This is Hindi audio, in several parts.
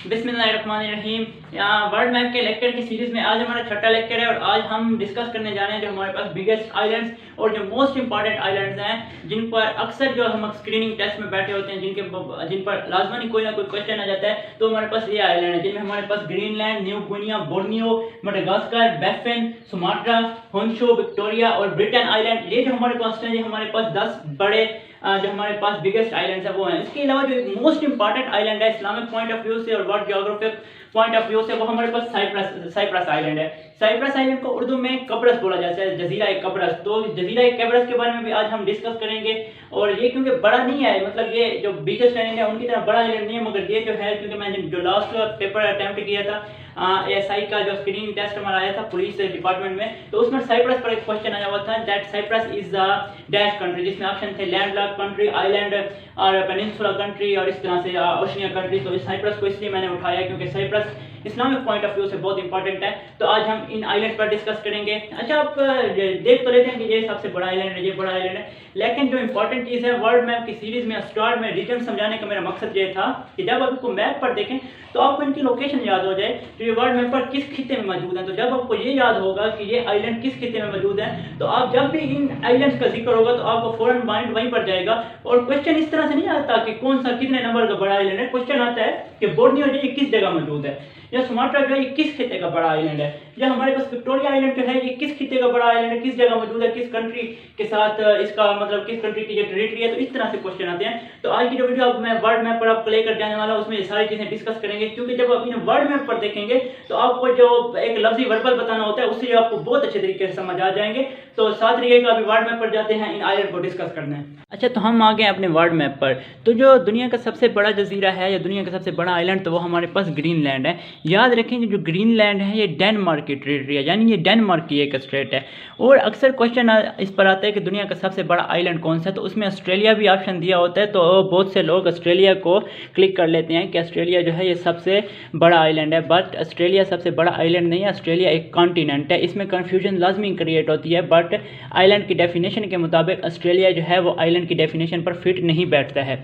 बिस्मिल्लाहिर्रहमानिर्रहीम। वर्ल्ड मैप के लेक्चर की सीरीज में आज हमारा छठा लेक्चर है और आज हम डिस्कस करने जा रहे हैं जो हमारे पास बिगेस्ट आइलैंड्स और जो मोस्ट इंपॉर्टेंट आइलैंड्स हैं जिन पर अक्सर जो हम स्क्रीनिंग टेस्ट में बैठे होते हैं जिन पर लाजमी कोई ना कोई क्वेश्चन आ जाता है। तो हमारे पास ये आइलैंड है जिनमें हमारे पास Greenland, New Guinea, Borneo, Madagascar, Baffin, Sumatra, Honshu, Victoria और ब्रिटेन आइलैंड। ये जो हमारे पास है, ये हमारे पास 10 बड़े जो हमारे पास बिगेस्ट आइलैंड्स है वो हैं। इसके अलावा जो एक मोस्ट इंपॉर्टेंट आइलैंड है इस्लामिक पॉइंट ऑफ व्यू से और world geographic point of view से वो हमारे पास साइप्रस आइलैंड है। साइप्रस आइलैंड को उर्दू में कब्रस बोला जाता है, जजीरा कब्रस। तो जजीरा कब्रस के बारे में भी आज हम डिस्कस करेंगे। और ये क्योंकि बड़ा नहीं है, मतलब ये जो बिगेस्ट आइलैंड है उनकी तरह बड़ा आइलैंड नहीं है, मगर ये जो है क्योंकि मैंने जो लास्ट पेपर अटेम्प्ट किया था एएसआई का जो स्क्रीनिंग टेस्ट हमारा आया था पुलिस डिपार्टमेंट में, तो उसमें साइप्रस पर एक क्वेश्चन आया हुआ था that Cyprus is a dash country, जिसमें ऑप्शन थे लैंडलॉक कंट्री, आइलैंड और पेनिनसुला कंट्री और इस तरह से ओशिनिया कंट्री। तो इस साइप्रस को इसलिए मैंने उठाया क्योंकि Cyprus Islamic point of view से बहुत इंपॉर्टेंट है। तो आज हम इन आइलैंड पर डिस्कस करेंगे। अच्छा, आप देख तो लेते हैं कि ये सबसे बड़ा आइलैंड है, ये बड़ा आइलैंड है, लेकिन जो इंपॉर्टेंट चीज़ है वर्ल्ड मैप की सीरीज में स्टार्ट में रीजन समझाने का मेरा मकसद ये था कि जब आप इसको मैप पर देखें तो आपको इनकी लोकेशन याद हो जाए, तो ये वर्ल्ड मैप पर किस खिते में मौजूद है। तो जब आपको ये याद होगा कि ये आइलैंड किस खिते में मौजूद है, तो आप जब भी इन आइलैंड्स का जिक्र होगा तो आपको फौरन माइंड वहीं पर जाएगा। और क्वेश्चन इस तरह से नहीं आता कि कौन सा कितने नंबर का बड़ा आइलैंड है, क्वेश्चन आता है कि बोर्नियो जो ये किस जगह मौजूद है, या सुमात्रा जो है ये किस खिते का बड़ा आइलैंड है, या हमारे पास विक्टोरिया आइलैंड जो है ये किस खिते का बड़ा आइलैंड है, किस जगह मौजूद है, किस कंट्री के साथ इसका मतलब किस कंट्री की ये टेरिटरी है। तो इस तरह से क्वेश्चन आते हैं। तो आज की जो वीडियो अब मैं वर्ल्ड मैप पर आपको लेकर जाने वाला हूं उसमें ये सारी चीजें डिस्कस करेंगे, क्योंकि जब आप इन वर्ल्ड मैप पर देखेंगे तो आपको जो एक लफ्जी वर्बल बताना होता है उससे आपको बहुत अच्छे तरीके से समझ आ जाएंगे। तो साथ रहिएगा, अभी वर्ल्ड मैप पर जाते हैं, इन आइलैंड को डिस्कस करना है। अच्छा, तो हम आ गए अपने वर्ल्ड मैप पर। तो जो दुनिया का सबसे बड़ा जजीरा है या दुनिया का सबसे बड़ा आइलैंड, तो वो हमारे पास ग्रीनलैंड है। याद रखेंगे जो ग्रीनलैंड है ये डेनमार्क की टेरिटरी है, यानी ये डेनमार्क की एक स्टेट है। और अक्सर क्वेश्चन इस पर आता है कि दुनिया का सबसे बड़ा आइलैंड कौन सा है, तो उसमें ऑस्ट्रेलिया भी ऑप्शन दिया होता है। तो बहुत से लोग ऑस्ट्रेलिया को क्लिक कर लेते हैं कि ऑस्ट्रेलिया जो है ये सबसे बड़ा आइलैंड है, बट ऑस्ट्रेलिया सबसे बड़ा आइलैंड नहीं है, ऑस्ट्रेलिया एक कॉन्टिनेंट है। इसमें कन्फ्यूजन लाजमी क्रिएट होती है, बट आइलैंड की डेफिनेशन के मुताबिक ऑस्ट्रेलिया जो है वो आइलैंड की डेफिनेशन पर फिट नहीं बैठता है।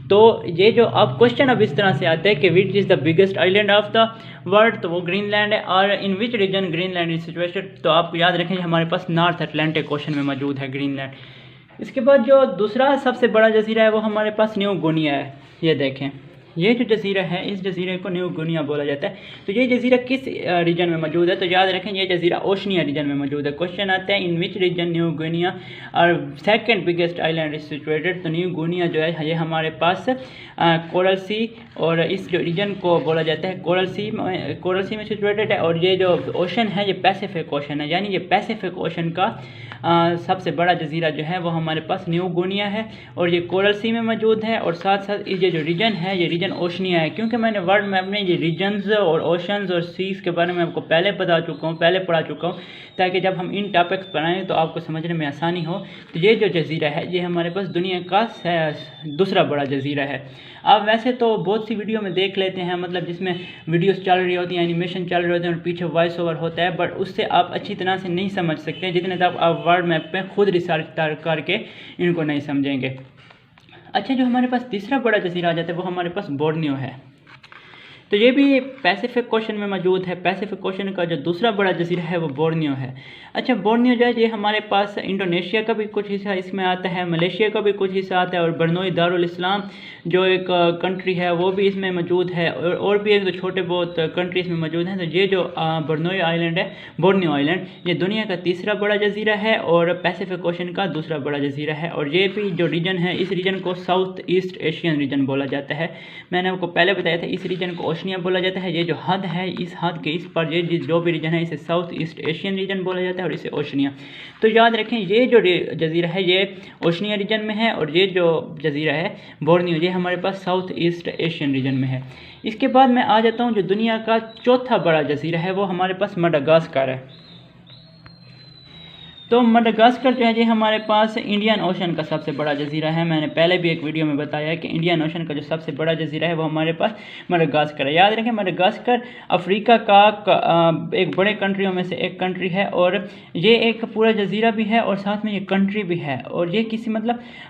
तो ये जो अब क्वेश्चन अब इस तरह से आते हैं कि which is the biggest island of the world, तो वो ग्रीनलैंड है। और in which region Greenland is situated, तो आपको याद रखें हमारे पास नॉर्थ अटलांटिक ओशन में मौजूद है ग्रीनलैंड। इसके बाद जो दूसरा सबसे बड़ा जजीरा है वो हमारे पास न्यू गिनिया है। ये देखें, ये जो जजीरा है इस जजीरे को न्यू गिनिया बोला जाता है। तो ये जजीरा किस रीजन में मौजूद है, तो याद रखें ये जजीरा ओशनिया रीजन में मौजूद है। क्वेश्चन आता है इन विच रीजन न्यू गिनिया और second biggest island is situated. तो न्यू गिनिया जो है ये हमारे पास कोरल सी और इस जो रीजन को बोला जाता है कोरल सी में सिचुएटेड है। और ये जो ओशन है ये पैसिफिक ओशन है, यानी ये पैसिफिक ओशन का सबसे बड़ा जजीरा जो है वो हमारे पास न्यू गिनिया है और ये कोरल सी में मौजूद है। और साथ साथ ये जो रीजन है ये रीजन ओशनिया है, क्योंकि मैंने वर्ल्ड मैप में ये रीजन्स और ओशंस और सीज के बारे में आपको पहले पढ़ा चुका हूँ, ताकि जब हम इन टॉपिक्स पढ़ाएं तो आपको समझने में आसानी हो। तो ये जो जजीरा है ये हमारे पास दुनिया का दूसरा बड़ा जजीरा है। अब वैसे तो बहुत सी वीडियो में देख लेते हैं, मतलब जिसमें वीडियोस चल रही होती हैं, एनिमेशन चल रहे होते हैं और पीछे वॉइस ओवर होता है, बट उससे आप अच्छी तरह से नहीं समझ सकते जितने तक आप वर्ल्ड मैप पे खुद रिसर्च करके इनको नहीं समझेंगे। अच्छा, जो हमारे पास तीसरा बड़ा जजीरा आ जाता है वो हमारे पास बोर्नियो है। तो ये भी पैसिफिक ओशन में मौजूद है। पैसिफिक ओशन का जो दूसरा बड़ा जजीरा है वो बोर्नियो है। अच्छा, बोर्नियो जो है ये हमारे पास इंडोनेशिया का भी कुछ हिस्सा इसमें आता है, मलेशिया का भी कुछ हिस्सा आता है और ब्रुनई दारुल इस्लाम जो एक कंट्री है वो भी इसमें मौजूद है और भी एक दो छोटे बहुत कंट्री इसमें मौजूद हैं। तो ये जो ब्रुनई आइलैंड है, बोर्नियो आइलैंड, ये दुनिया का तीसरा बड़ा जजीरा है और पैसिफिक ओशन का दूसरा बड़ा जजीरा है। और ये भी जो रीजन है इस रीजन को साउथ ईस्ट एशियन रीजन बोला जाता है। मैंने आपको पहले बताया था इस रीजन को ओशनिया बोला जाता है। ये जो हद है इस हद के इस पर ये जो भी रीजन है इसे साउथ ईस्ट एशियन रीजन बोला जाता है और इसे ओशनिया। तो याद रखें ये जो जजीरा है ये ओशनिया रीजन में है और ये जो जजीरा है बोर्नियो ये हमारे पास साउथ ईस्ट एशियन रीजन में है। इसके बाद मैं आ जाता हूँ जो दुनिया का चौथा बड़ा जजीरा है वो हमारे पास मडागास्कर है। तो मडागास्कर जो है जी हमारे पास इंडियन ओशन का सबसे बड़ा जजीरा है। मैंने पहले भी एक वीडियो में बताया है कि इंडियन ओशन का जो सबसे बड़ा जजीरा है वो हमारे पास मडागास्कर है। याद रखें मडागास्कर अफ्रीका का एक बड़े कंट्रियों में से एक कंट्री है और ये एक पूरा जजीरा भी है और साथ में ये कंट्री भी है। और ये किसी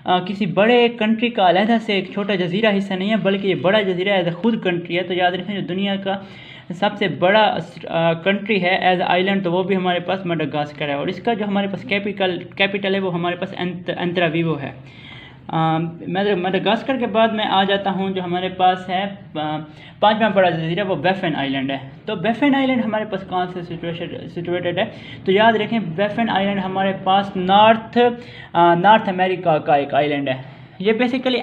किसी बड़े कंट्री का अलहदा से एक छोटा जजीरा हिस्सा नहीं है, बल्कि ये बड़ा जजीरा एज खुद कंट्री है। तो याद रखें जो दुनिया का सबसे बड़ा कंट्री है एज आइलैंड, तो वो भी हमारे पास मडागास्कर है। और इसका जो हमारे पास कैपिटल है वो हमारे पास एंत्राविवो है। मडागास्कर के बाद मैं आ जाता हूँ जो हमारे पास है पांचवा बड़ा जजीरा, वो बैफिन आइलैंड है। तो बैफिन आइलैंड हमारे पास कहाँ से सिचुएटेड है? तो याद रखें बैफिन आइलैंड हमारे पास नॉर्थ अमेरिका का एक आइलैंड है। ये बेसिकली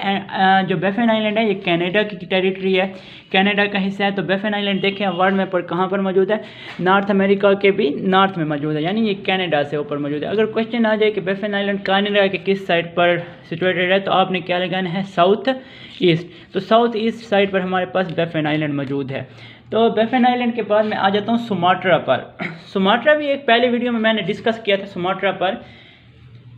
जो बैफिन आइलैंड है ये कनाडा की टेरिटरी है, कनाडा का हिस्सा है। तो बैफिन आइलैंड देखें वर्ल्ड मैप पर कहाँ पर मौजूद है? नॉर्थ अमेरिका के भी नॉर्थ में मौजूद है, यानी ये कनाडा से ऊपर मौजूद है। अगर क्वेश्चन आ जाए कि बैफिन आइलैंड कनाडा के किस साइड पर सिचुएटेड है, तो आपने क्या लगाना है? South east. तो साउथ ईस्ट साइड पर हमारे पास बैफिन आइलैंड मौजूद है। तो बैफिन आइलैंड के बाद मैं आ जाता हूँ सुमात्रा पर। सुमात्रा भी एक पहले वीडियो में मैंने डिस्कस किया था सुमात्रा पर।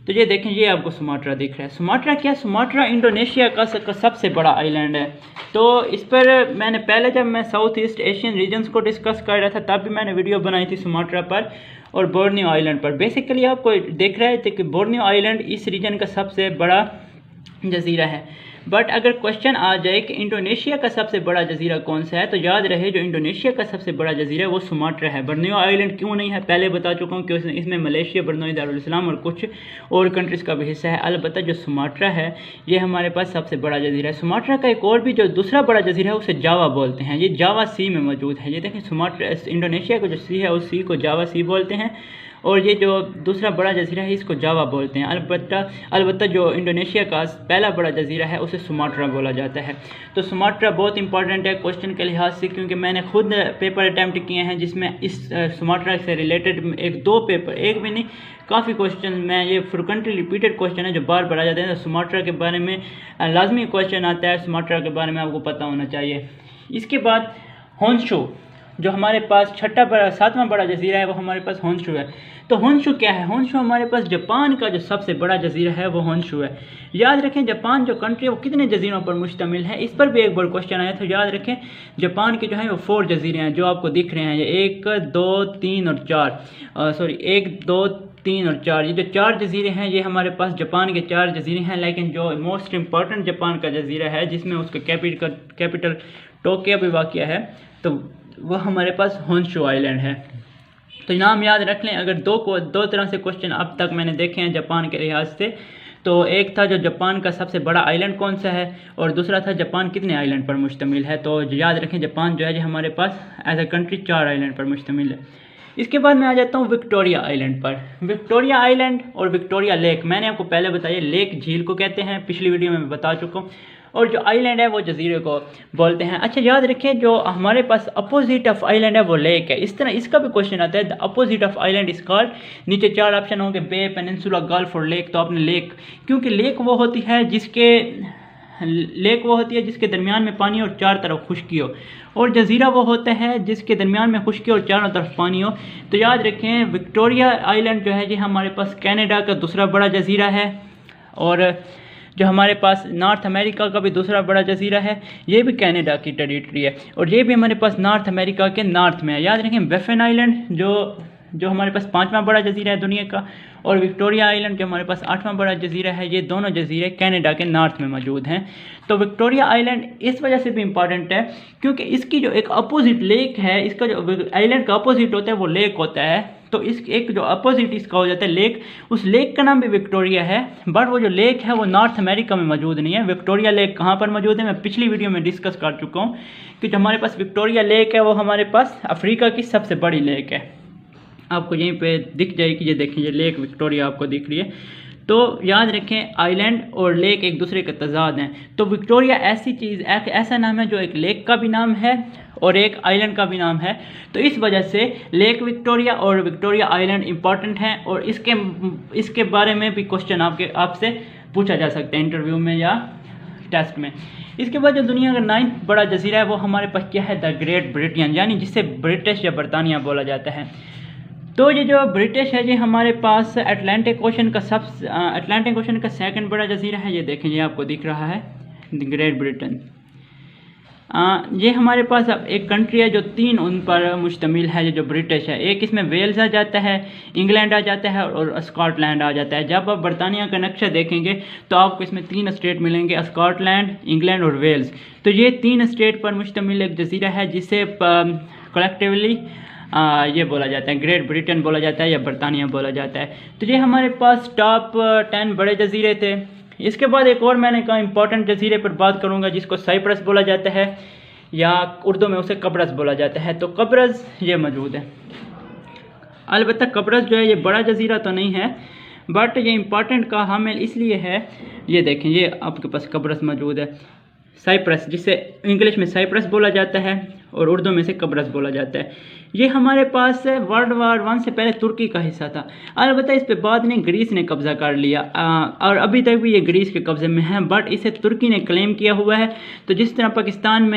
तो ये देखें, ये आपको सुमात्रा दिख रहा है। सुमात्रा क्या? सुमात्रा इंडोनेशिया का सबसे बड़ा आइलैंड है। तो इस पर मैंने पहले जब मैं साउथ ईस्ट एशियन रीजन्स को डिस्कस कर रहा था तब भी मैंने वीडियो बनाई थी सुमात्रा पर और बोर्नियो आइलैंड पर। बेसिकली आपको देख रहे थे कि बोर्नियो आइलैंड इस रीजन का सबसे बड़ा जजीरा है। बट अगर क्वेश्चन आ जाए कि इंडोनेशिया का सबसे बड़ा जजीरा कौन सा है, तो याद रहे जो इंडोनेशिया का सबसे बड़ा जजीरा है वो सुमात्रा है। बोर्नियो आइलैंड क्यों नहीं है पहले बता चुका हूँ कि इसमें मलेशिया, ब्रुनई, दारुल इस्लाम और कुछ और कंट्रीज़ का भी हिस्सा है। अलबत्ता जो सुमात्रा है ये हमारे पास सबसे बड़ा जजीरा है। सुमात्रा का एक और भी जो दूसरा बड़ा जजीरा है उसे जावा बोलते हैं। ये जावा सी में मौजूद है। ये देखें सुमात्रा, इंडोनेशिया का जो सी है उस सी को जावा सी बोलते हैं और ये जो दूसरा बड़ा जजीरा है इसको जावा बोलते हैं। अलबत्ता जो इंडोनेशिया का पहला बड़ा जजीरा है उसे सुमात्रा बोला जाता है। तो सुमात्रा बहुत इंपॉर्टेंट है क्वेश्चन के लिहाज से, क्योंकि मैंने खुद पेपर अटैम्प्ट किए हैं जिसमें इस सुमात्रा से रिलेटेड एक भी नहीं काफ़ी क्वेश्चन में ये फ्रिक्वेंटली रिपीटेड क्वेश्चन है जो बार बार आ जाते हैं। तो सुमात्रा के बारे में लाजमी क्वेश्चन आता है, सुमात्रा के बारे में आपको पता होना चाहिए। इसके बाद होन्शु जो हमारे पास सातवां बड़ा जजीरा है वो हमारे पास होन्शु है। तो होन्शु क्या है? होन्शु हमारे पास जापान का जो सबसे बड़ा जजीरा है वो होन्शु है। याद रखें जापान जो कंट्री है वो कितने जजीरों पर मुश्तमिल है, इस पर भी एक बार क्वेश्चन आया था। याद रखें जापान के जो है वो 4 जजीरे हैं जो आपको दिख रहे हैं, ये 1, 2, 3 और 4 1, 2, 3 और 4। ये जो 4 जजीरे हैं ये हमारे पास जापान के 4 जजीरे हैं। लेकिन जो मोस्ट इंपॉर्टेंट जापान का जजीरा है जिसमें उसका कैपिटल टोक्यो भी वाक़या है, तो वह हमारे पास होन्शु आइलैंड है। तो नाम याद रख लें। अगर दो तरह से क्वेश्चन अब तक मैंने देखे हैं जापान के लिहाज से, तो एक था जो जापान का सबसे बड़ा आइलैंड कौन सा है और दूसरा था जापान कितने आइलैंड पर मुश्तमिल है। तो याद रखें जापान जो है हमारे पास एज अ कंट्री 4 आइलैंड पर मुश्तमिल है। इसके बाद मैं आ जाता हूँ विक्टोरिया आइलैंड पर। विक्टोरिया आइलैंड और विक्टोरिया लेक, मैंने आपको पहले बताया लेक झील को कहते हैं, पिछली वीडियो में मैं बता चुका हूँ, और जो आइलैंड है वो जजीरे को बोलते हैं। अच्छा याद रखें जो हमारे पास अपोजिट ऑफ आइलैंड है वो लेक है। इस तरह इसका भी क्वेश्चन आता है, the opposite of island is called. नीचे 4 ऑप्शन होंगे, बे, पेनिनसुला, गल्फ और लेक। तो आपने लेक, क्योंकि लेक वो होती है जिसके दरमियान में पानी और चार तरफ खुश्की हो, और जजीरा वो होता है जिसके दरमियान में खुश्की और चारों तरफ पानी हो। तो याद रखें विक्टोरिया आइलैंड जो है जी हमारे पास कनाडा का दूसरा बड़ा जजीरा है, और जो हमारे पास नॉर्थ अमेरिका का भी दूसरा बड़ा जजीरा है ये भी कनाडा की टेरिटरी है, और ये भी हमारे पास नॉर्थ अमेरिका के नॉर्थ में है। याद रखें बैफिन आइलैंड जो हमारे पास 5वां बड़ा जजीरा है दुनिया का, और विक्टोरिया आइलैंड जो हमारे पास 8वां बड़ा जजीरा है, ये दोनों जजीरे कनाडा के नॉर्थ में मौजूद हैं। तो विक्टोरिया आइलैंड इस वजह से भी इम्पॉर्टेंट है क्योंकि इसकी जो एक अपोजिट लेक है, इसका जो आइलैंड का अपोजिट होता है वो लेक होता है। तो इस एक जो अपोजिट इसका हो जाता है लेक, उस लेक का नाम भी विक्टोरिया है, बट वो जो लेक है वो नॉर्थ अमेरिका में मौजूद नहीं है। विक्टोरिया लेक कहाँ पर मौजूद है मैं पिछली वीडियो में डिस्कस कर चुका हूँ कि जो हमारे पास विक्टोरिया लेक है वो हमारे पास अफ्रीका की सबसे बड़ी लेक है। आपको यहीं पे दिख जाएगी, ये देखें ये लेक विक्टोरिया आपको दिख रही है। तो याद रखें आइलैंड और लेक एक दूसरे के तजाद हैं। तो विक्टोरिया ऐसी चीज़ ऐसा नाम है जो एक लेक का भी नाम है और एक आइलैंड का भी नाम है। तो इस वजह से लेक विक्टोरिया और विक्टोरिया आइलैंड इंपॉर्टेंट हैं, और इसके बारे में भी क्वेश्चन आपसे पूछा जा सकता है इंटरव्यू में या टेस्ट में। इसके बाद जो दुनिया का 9वां बड़ा जजीरा है वो हमारे पास क्या है, द ग्रेट ब्रिटेन, यानी जिसे ब्रिटिश या बरतानिया बोला जाता है। तो ये जो ब्रिटिश है, ये हमारे पास अटलांटिक ओशन का अटलांटिक ओशन का सेकंड बड़ा जजीरा है। ये देखें, ये आपको दिख रहा है, ग्रेट ब्रिटेन। ये हमारे पास अब एक कंट्री है जो 3 उन पर मुश्तमिल है, ये जो ब्रिटिश है। एक इसमें वेल्स आ जाता है, इंग्लैंड आ जाता है और स्कॉटलैंड आ जाता है। जब आप बरतानिया का नक्शा देखेंगे तो आपको इसमें 3 स्टेट मिलेंगे, स्कॉटलैंड, इंग्लैंड और वेल्स। तो ये 3 स्टेट पर मुश्तमिल एक जजीरा है जिसे कलेक्टिवली ये बोला जाता है, ग्रेट ब्रिटेन बोला जाता है या बरतानिया बोला जाता है। तो ये हमारे पास टॉप 10 बड़े जजीरे थे। इसके बाद एक और मैंने कहा इंपॉर्टेंट जजीरे पर बात करूंगा जिसको साइप्रस बोला जाता है या उर्दू में उसे कब्रस बोला जाता है। तो कब्रस ये मौजूद है। अलबत्ता कब्रस जो है ये बड़ा जजीरा तो नहीं है, बट ये इंपॉर्टेंट का हामिल इसलिए है, ये देखें, ये आपके पास कब्रस मौजूद है। साइप्रस, जिसे इंग्लिश में साइप्रस बोला जाता है और उर्दू में से कब्रस बोला जाता है। ये हमारे पास वर्ल्ड वार 1 से पहले तुर्की का हिस्सा था। अलबत्ता इस पे बाद में ग्रीस ने कब्ज़ा कर लिया और अभी तक भी ये ग्रीस के कब्ज़े में है, बट इसे तुर्की ने क्लेम किया हुआ है। तो जिस तरह पाकिस्तान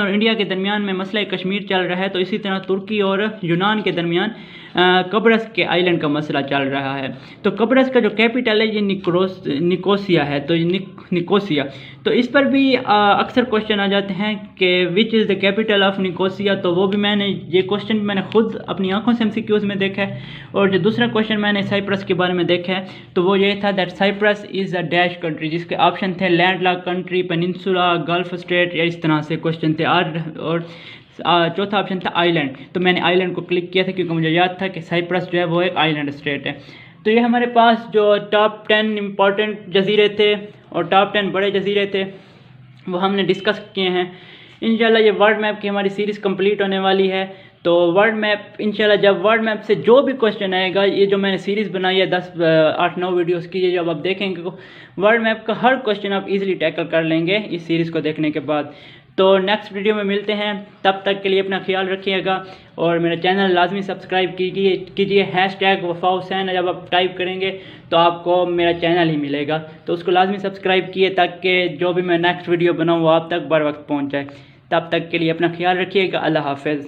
और इंडिया के दरमियान में मसला कश्मीर चल रहा है, तो इसी तरह तुर्की और यूनान के दरमियान कब्रस के आइलैंड का मसला चल रहा है। तो कब्रस का जो कैपिटल है ये निकोसिया है। तो निकोसिया, तो इस पर भी अक्सर क्वेश्चन आ जाते हैं कि which is the capital of Nicosia. तो वो भी ये क्वेश्चन मैंने खुद अपनी आंखों से एमसीक्यूज़ में देखा है। और जो दूसरा क्वेश्चन मैंने साइप्रस के बारे में देखा है तो वो ये था that Cyprus is a dash country, जिसके ऑप्शन थे land lock country, peninsula, gulf state, या इस तरह से क्वेश्चन थे। और चौथा ऑप्शन था आइलैंड। तो मैंने आइलैंड को क्लिक किया था क्योंकि मुझे याद था कि साइप्रस जो है वो एक आइलैंड स्टेट है। तो ये हमारे पास जो टॉप 10 इम्पॉर्टेंट जजीरे थे और टॉप 10 बड़े जजीरे थे वो हमने डिस्कस किए हैं। इंशाल्लाह ये वर्ल्ड मैप की हमारी सीरीज़ कंप्लीट होने वाली है। तो वर्ल्ड मैप इंशाल्लाह, जब वर्ल्ड मैप से जो भी क्वेश्चन आएगा, ये जो मैंने सीरीज़ बनाई है 8-9 वीडियोस की, ये जब आप देखेंगे वर्ल्ड मैप का हर क्वेश्चन आप इजीली टैकल कर लेंगे इस सीरीज़ को देखने के बाद। तो नेक्स्ट वीडियो में मिलते हैं, तब तक के लिए अपना ख्याल रखिएगा और मेरा चैनल लाजमी सब्सक्राइब कीजिए। #वफ़ा-हुसैन जब आप टाइप करेंगे तो आपको मेरा चैनल ही मिलेगा, तो उसको लाजमी सब्सक्राइब किए ताकि जो भी मैं नेक्स्ट वीडियो बनाऊँ वो आप तक बर वक्त पहुँच जाए। तब तक के लिए अपना ख्याल रखिएगा। अल्लाह हाफ़िज़।